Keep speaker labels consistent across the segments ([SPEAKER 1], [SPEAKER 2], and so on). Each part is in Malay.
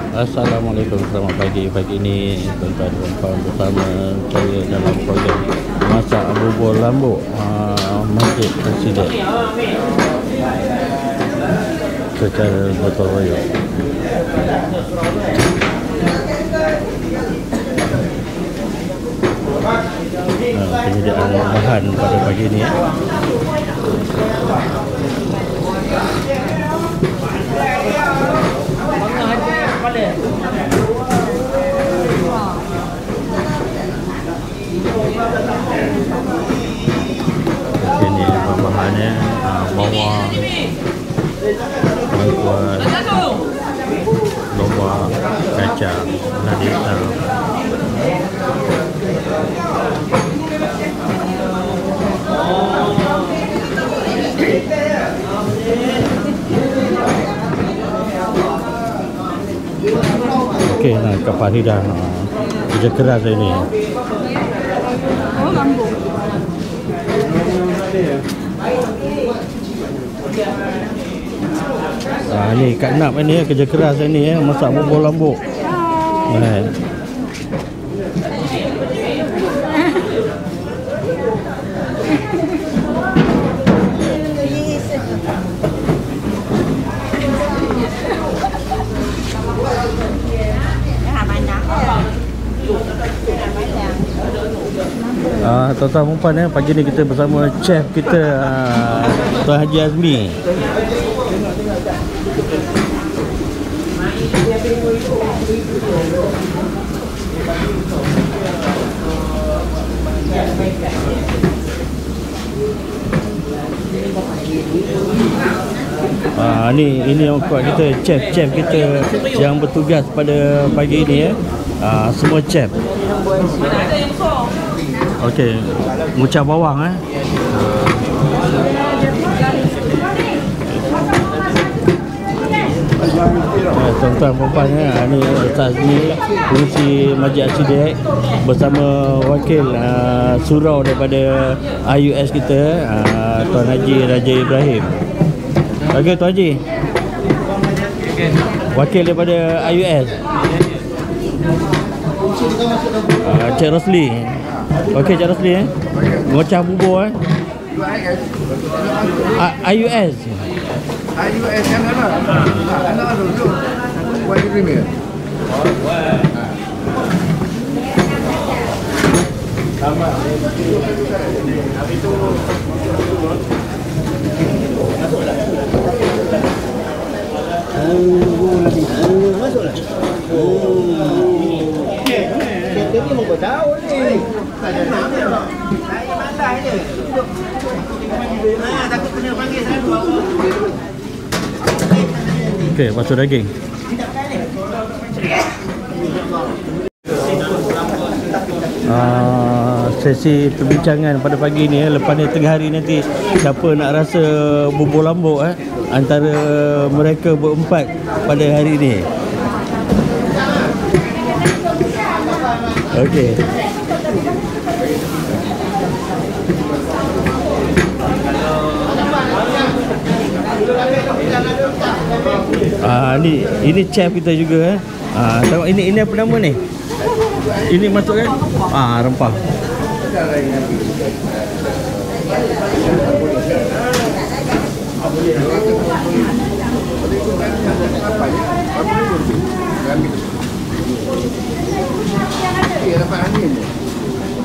[SPEAKER 1] Assalamualaikum, selamat pagi. Pagi ini tuan-tuan dan puan bersama saya dalam program masak bubur lambuk Masjid Presiden secara gotong royong. Penyediaan bahan pada pagi ini Ini bahan-bahannya bawang, lengkuas, lobak, kacang, lada hitam. Okey, Kak Faridah kerja keras ini.
[SPEAKER 2] Oh, lambuk.
[SPEAKER 1] Ni Kak Nap ini kerja keras ini masak bubur lambuk. Tuan-tuan dan puan, pagi ni kita bersama chef kita Tuan Haji Azmi. Ini yang kuat kita, chef kita yang bertugas pada pagi ini semua chef. Okey, mucah bawang tuan-tuan puan ni Ustaz ni pengurusi Masjid Al-Siddiq bersama wakil surau daripada IUS kita Tuan Haji Raja Ibrahim. Okey Tuan Haji, wakil daripada IUS Cik Rosli. Okey Cik Rosli ngocah bubur IUS.
[SPEAKER 3] IUS yang mana? Anak dulu buat ini. Sama. Habis itu masuklah. Masuklah. Dia ni mau tahu ni. Saya mandai je. Takut kena panggil selalu aku.
[SPEAKER 1] Okey, basuh daging. Sesi perbincangan pada pagi ni lepas ni tengah hari nanti siapa nak rasa bubur lambuk antara mereka berempat pada hari ni. Okey. Ini chef kita juga tengok ini apa nama ni? Ini masuk kan? Rempah.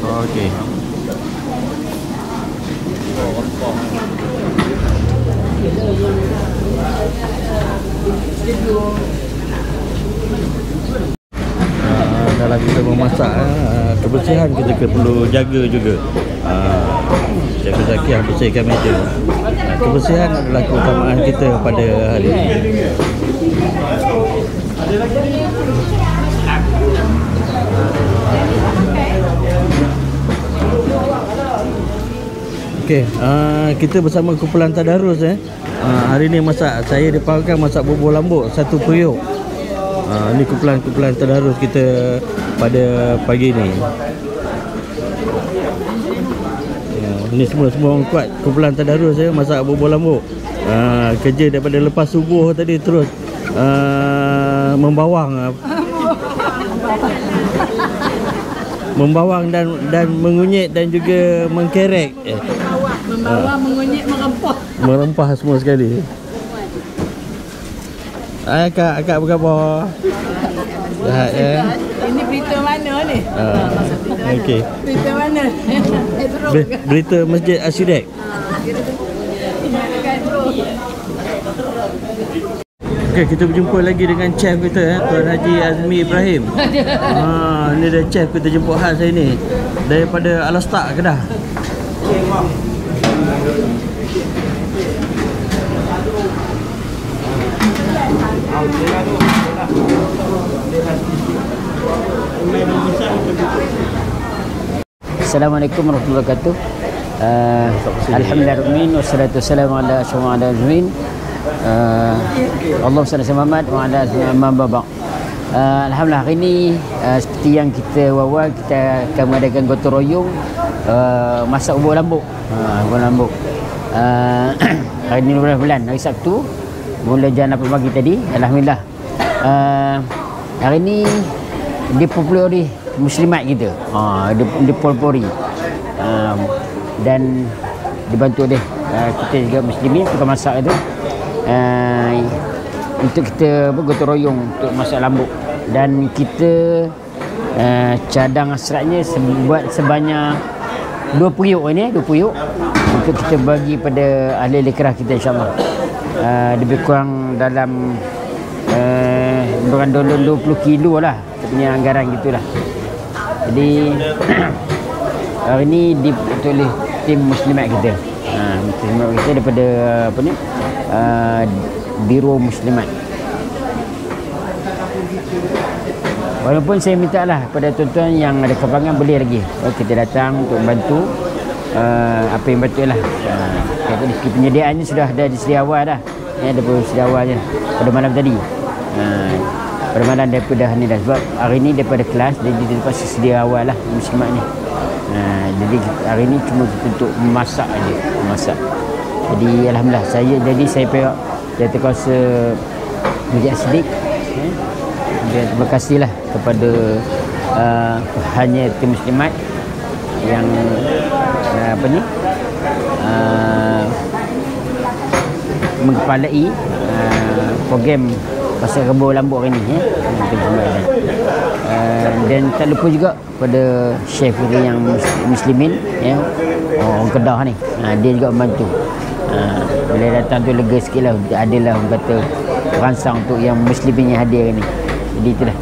[SPEAKER 1] Okey. Dalam kita memasak kebersihan kita perlu jaga juga. Jaga Zakiah bersihkan meja. Kebersihan adalah keutamaan kita pada hari ini. Okey, kita bersama kumpulan tadarus hari ni saya dipanggilkan masak bubur lambuk satu periuk. Ni kumpulan tadarus kita pada pagi ni. Ni semua orang kuat kumpulan tadarus masak bubur lambuk. Kerja daripada lepas subuh tadi terus membawang. Membawang dan mengunyit dan juga mengkerek.
[SPEAKER 2] Membawa, mengunyit, merempah.
[SPEAKER 1] Merempah semua sekali. Akak apa khabar? Sihat ya?
[SPEAKER 2] Ini berita mana ni?
[SPEAKER 1] Okey.
[SPEAKER 2] Berita mana?
[SPEAKER 1] Berita Masjid Asyidek. Okey, kita berjumpa lagi dengan chef kita Tuan Haji Azmi Ibrahim. Ni dah chef kita jemput khas hari ni daripada Al-Astak Kedah.
[SPEAKER 4] Assalamualaikum warahmatullahi wabarakatuh. Alhamdulillah wassalatu wassalamu ala asyrafil anbiya'i Allahumma salli ala Muhammad wa ala ali Muhammad. Alhamdulillah hari ini seperti yang kita wawal, kita akan mengadakan gotong royong masak ubur lambuk. Ubur lambuk. Hari ini 12 bulan, hari Sabtu, mula jam 8 pagi tadi. Alhamdulillah. Hari ini dipopular oleh muslimat kita. Dipolpori. Dan dibantu oleh kita juga muslimin tukang masak itu. Untuk kita bergotong royong untuk masak lambuk, dan kita cadang hasratnya buat sebanyak 2 periuk ini, 2 periuk untuk kita bagi pada ahli kerah kita, insyaAllah. Lebih kurang dalam berandon 20 kilo lah kita punya anggaran gitulah. Jadi hari ini dibantu oleh tim muslimat kita. Muslimat kita daripada apa ni, Biro Muslimat. Walaupun saya minta lah kepada tuan-tuan yang ada kepangan boleh lagi kita datang untuk bantu apa yang betul lah. Penyediaannya sudah ada di sedia awal dah. Daripada sedia awalnya pada malam tadi. Pada malam daripada ni dah, sebab hari ni daripada kelas jadi dia sedia awal lah muslimat ni. Jadi hari ni cuma untuk memasak aja, memasak. Jadi alhamdulillah saya pihak Jawatankuasa Masjid Asyidek, terima kasihlah kepada hanya tim muslimat yang apa ni mengkepalai program pasal rebur lambuk hari ni dan tak lupa juga pada chef kita yang muslimin orang Kedah ni, dia juga membantu. Bila datang tu lega sikit lah, adalah orang kata rangsang untuk yang muslimin yang hadir ni. Jadi itulah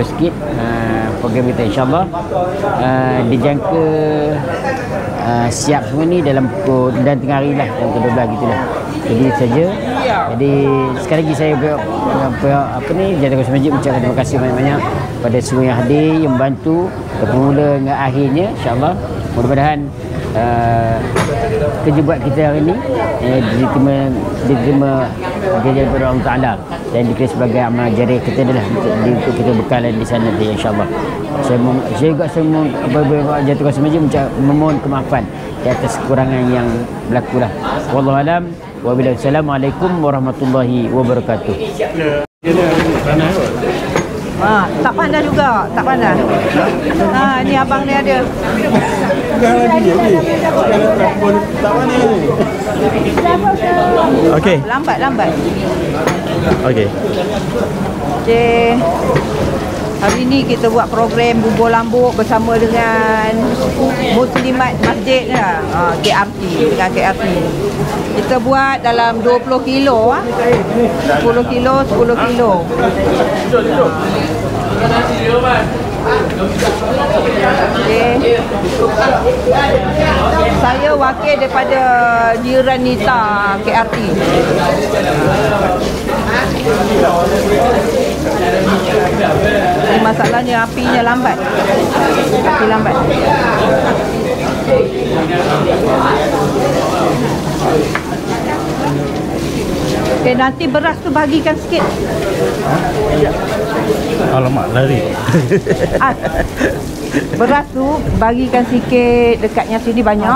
[SPEAKER 4] sikit program kita, insyaAllah dijangka siap semua ni dalam pukul dan tengah hari lah, dalam pukul 12 gitulah. Jadi saja. Jadi sekali lagi saya apa ni, Jawatankuasa Masjid ucapkan terima kasih banyak-banyak pada semua yang hadir, yang membantu dari mula hingga akhirnya, insyaAllah. Mudah-mudahan kerja buat kita hari ini diterima daripada Allah Ta'ala dan dikira sebagai amal jariah kita adalah untuk kita bekalan di sana, insyaAllah. Saya juga Jawatankuasa Masjid memohon kemaafan di atas kekurangan yang berlaku lah. Wallahu alam. Wabillahi. Assalamualaikum warahmatullahi wabarakatuh.
[SPEAKER 2] Tak pandai juga, tak pandai. Ni abang ni ada.
[SPEAKER 1] Okey.
[SPEAKER 2] Lambat.
[SPEAKER 1] Okey.
[SPEAKER 2] Hari ni kita buat program bubur lambuk bersama dengan muslimat masjid KRT, dengan KRT. Kita buat dalam 20 kilo 10 kilo. Okay. Saya wakil daripada jiran Nita KRT. Ini masalahnya apinya lambat. Api lambat. Okay, nanti beras tu bagikan sikit.
[SPEAKER 1] Alamak, lari.
[SPEAKER 2] Beras tu bagikan sikit, dekatnya sini banyak.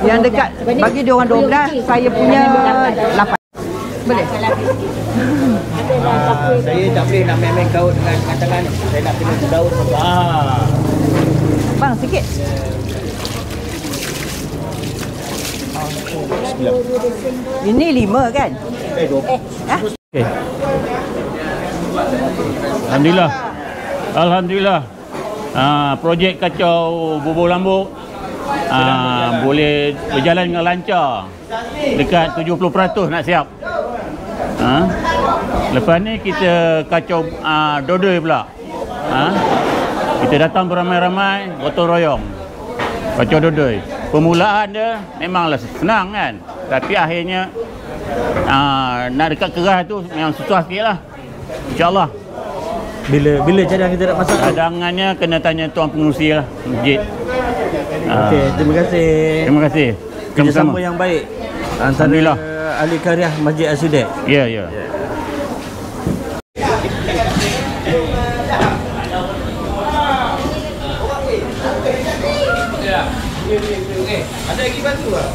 [SPEAKER 2] Yang dekat bagi dia orang 12, saya punya 8. Boleh?
[SPEAKER 3] Saya tak boleh nak main-main kaut dengan tangan. Saya nak kena daun.
[SPEAKER 2] Bang, sikit. Ini 5 kan?
[SPEAKER 3] 2.
[SPEAKER 2] Hah?
[SPEAKER 1] Okey. Alhamdulillah. Alhamdulillah. Projek kacau bubur lambuk boleh berjalan dengan lancar. Dekat 70% nak siap. Lepas ni kita kacau dodoi pula. Kita datang beramai-ramai, gotong royong. Kacau dodoi. Permulaan dia memanglah senang kan. Tapi akhirnya nak dekat keras tu memang susah sikit lah. InsyaAllah. Bila cadang kita nak masak?
[SPEAKER 4] Cadangannya kena tanya tuan pengurusi lah, masjid.
[SPEAKER 1] Okey, terima kasih.
[SPEAKER 4] Terima kasih.
[SPEAKER 1] Kerjasama yang baik antara
[SPEAKER 4] Alhamdulillah.
[SPEAKER 1] ahli karya Masjid As-Siddiq.
[SPEAKER 4] Ya, ya.
[SPEAKER 3] Ada lagi batu tak?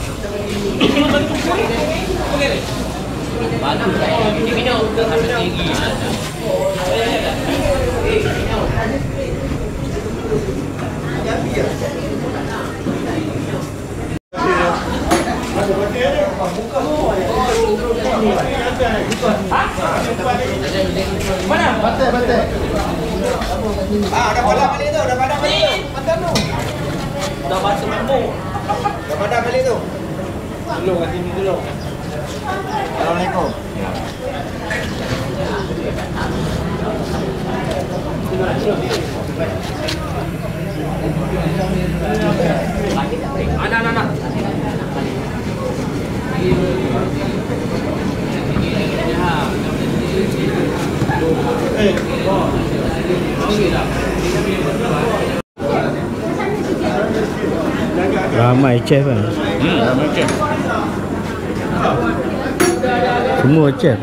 [SPEAKER 3] Mana? Batai. Dah padam balik tu, Makan tu. Dah basuh mambuk. Dah padam balik tu. Tolong kat sini dulu. Assalamualaikum. Ana.
[SPEAKER 1] Ramai chef kan?
[SPEAKER 4] Ramai chef.
[SPEAKER 1] Semua chef.